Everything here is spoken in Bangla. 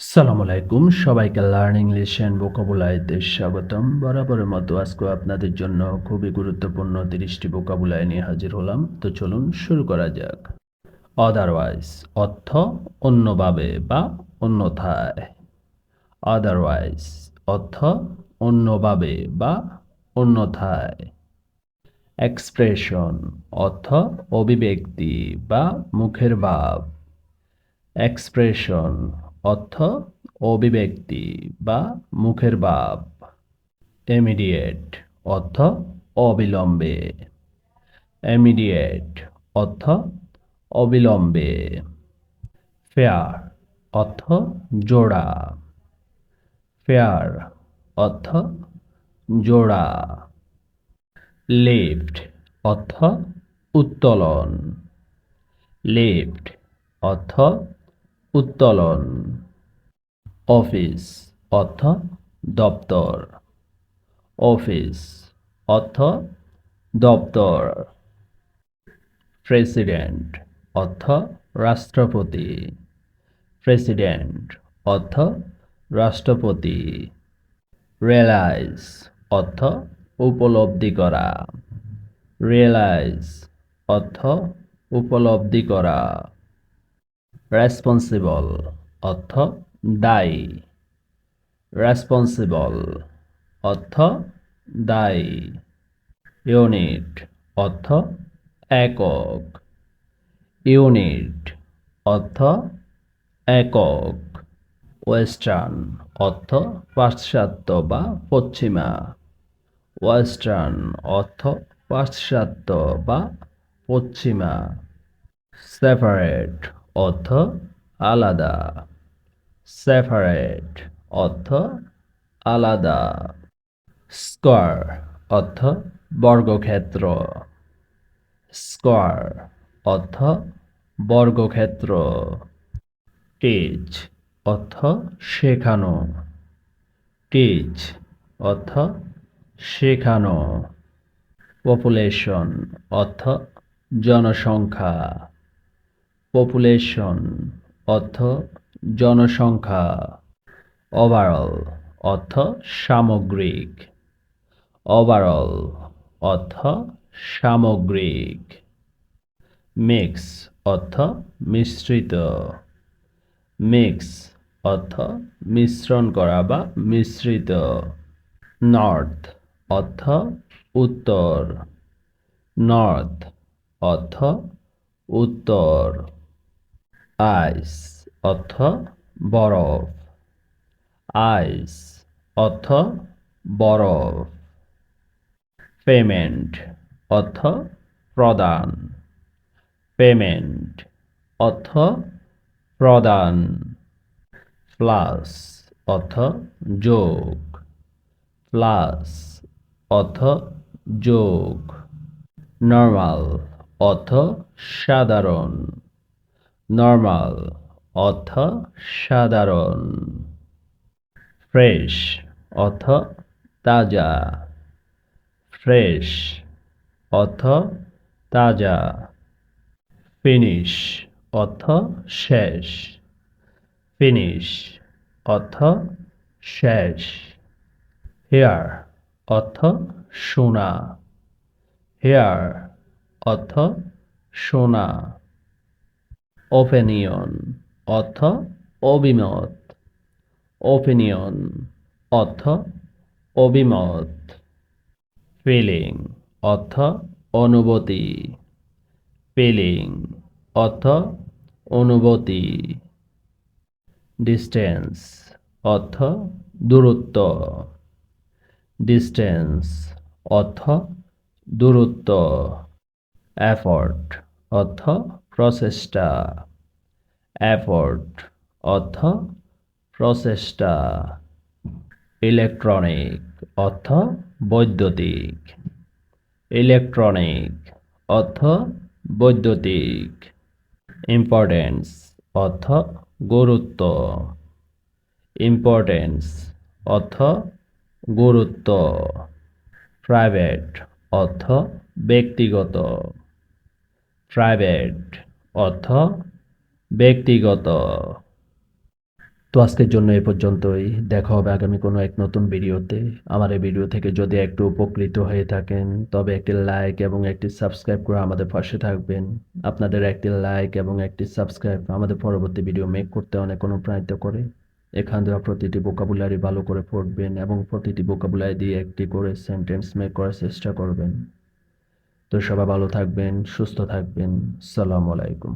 আসসালামু আলাইকুম সবাইকে লার্ন ইংলিশ অ্যান্ড ভোকাবুলারিতে স্বাগতম। বরাবরের মতো আজকেও আপনাদের জন্য খুবই গুরুত্বপূর্ণ 30টি ভোকাবুলারি নিয়ে হাজির হলাম। তো চলুন শুরু করা যাক। আদারওয়াইজ অর্থ অন্যভাবে বা অন্যথায়। আদারওয়াইজ অর্থ অন্যভাবে বা অন্যথায়। এক্সপ্রেশন অর্থ অভিব্যক্তি বা মুখের ভাব। এক্সপ্রেশন অর্থ অভিব্যক্তি বা মুখের ভাব। ইমিডিয়েট অর্থ অবিলম্বে। ইমিডিয়েট অর্থ অবিলম্বে। ফেয়ার অর্থ জোড়া। ফেয়ার অর্থ জোড়া। লিফট অর্থ উত্তোলন। লিফট অর্থ উত্তোলন। অফিস অর্থ দপ্তর। অফিস অর্থ দপ্তর। প্রেসিডেন্ট অর্থ রাষ্ট্রপতি। প্রেসিডেন্ট অর্থ রাষ্ট্রপতি। রিয়েলাইজ অর্থ উপলব্ধি করা। রিয়েলাইজ অর্থ উপলব্ধি করা। রেসপন্সিবল অর্থ দায়ী। রেসপন্সিবল অর্থ দায়ী। ইউনিট অর্থ একক। ইউনিট অর্থ একক। ওয়েস্টার্ন অর্থ পাশ্চাত্য বা পশ্চিমা। ওয়েস্টার্ন অর্থ পাশ্চাত্য বা পশ্চিমা। সেপারেট অর্থ আলাদা। সেপারেট অর্থ আলাদা। স্কয়ার অর্থ বর্গক্ষেত্র। স্কয়ার অর্থ বর্গক্ষেত্র। টিচ অর্থ শেখানো। টিচ অর্থ শেখানো। পপুলেশন অর্থ জনসংখ্যা। পপুলেশন অর্থ জনসংখ্যা। ওভারঅল অর্থ সামগ্রিক। ওভারঅল অর্থ সামগ্রিক। মিক্স অর্থ মিশ্রিত। মিক্স অর্থ মিশ্রণ করা বা মিশ্রিত। নর্থ অর্থ উত্তর। নর্থ অর্থ উত্তর। আইস অর্থ বরফ। আইস অর্থ বরফ। পেমেন্ট অর্থ প্রদান। পেমেন্ট অর্থ প্রদান। প্লাস অর্থ যোগ। প্লাস অর্থ যোগ। নরমাল অর্থ সাধারণ। নরমাল অর্থ সাধারণ। ফ্রেশ অর্থ তাজা। ফ্রেশ অর্থ তাজা। ফিনিশ অর্থ শেষ। ফিনিশ অর্থ শেষ। হেয়ার অর্থ শোনা। হেয়ার অর্থ শোনা। ওপিনিয়ন অর্থ অভিমত। ওপিনিয়ন অর্থ অভিমত। ফিলিং অর্থ অনুভূতি। ফিলিং অর্থ অনুভূতি। ডিস্টেন্স অর্থ দূরত্ব। ডিস্টেন্স অর্থ দূরত্ব। এফর্ট অর্থ প্রচেষ্টা। এফর্ট অর্থ প্রচেষ্টা। ইলেকট্রনিক অর্থ বৈদ্যুতিক। ইলেকট্রনিক অর্থ বৈদ্যুতিক। ইম্পর্টেন্স অর্থ গুরুত্ব। ইম্পর্টেন্স অর্থ গুরুত্ব। প্রাইভেট অর্থ ব্যক্তিগত। প্রাইভেট অর্থ ব্যক্তিগত। তো আজকের জন্য এ পর্যন্তই। দেখা হবে আগামী কোনো এক নতুন ভিডিওতে। আমার এই ভিডিও থেকে যদি একটু উপকৃত হয়ে থাকেন তবে একটি লাইক এবং একটি সাবস্ক্রাইব করে আমাদের পাশে থাকবেন। আপনাদের একটি লাইক এবং একটি সাবস্ক্রাইব আমাদের পরবর্তী ভিডিও মেক করতে অনেক অনুপ্রাণিত করে। এখান থেকে প্রতিটি ভোকাবুলারি ভালো করে পড়বেন এবং প্রতিটি ভোকাবুলারি দিয়ে একটি করে সেন্টেন্স মেক করার চেষ্টা করবেন। তো সবাই ভালো থাকবেন, সুস্থ থাকবেন। আসসালামু আলাইকুম।